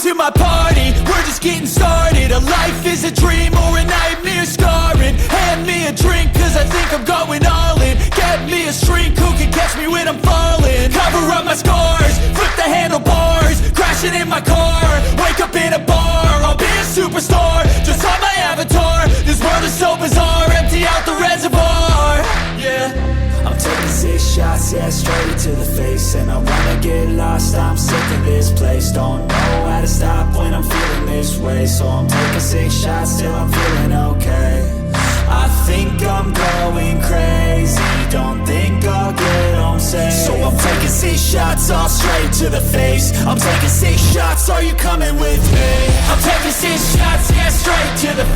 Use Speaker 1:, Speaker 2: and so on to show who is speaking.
Speaker 1: to my party, we're just getting started. A life is a dream or a nightmare scarring. Hand me a drink cause I think I'm going all in. Get me a shrink who can catch me when I'm falling. Cover up my scars, flip the handlebars, crashing in my car, wake up in a bar. I'll be a superstar, just on my avatar. This world is so bizarre, empty out the reservoir. Yeah, I'm taking 6 shots, yeah, straight to the face. And I wanna get lost, I'm sick of this place. Don't know how to stop when I'm feeling this way. So I'm taking 6 shots till I'm feeling okay. I think I'm going crazy, don't think I'll get home safe. So I'm taking 6 shots, all straight to the face. I'm taking 6 shots, are you coming with me? I'm taking 6 shots, yeah, straight to the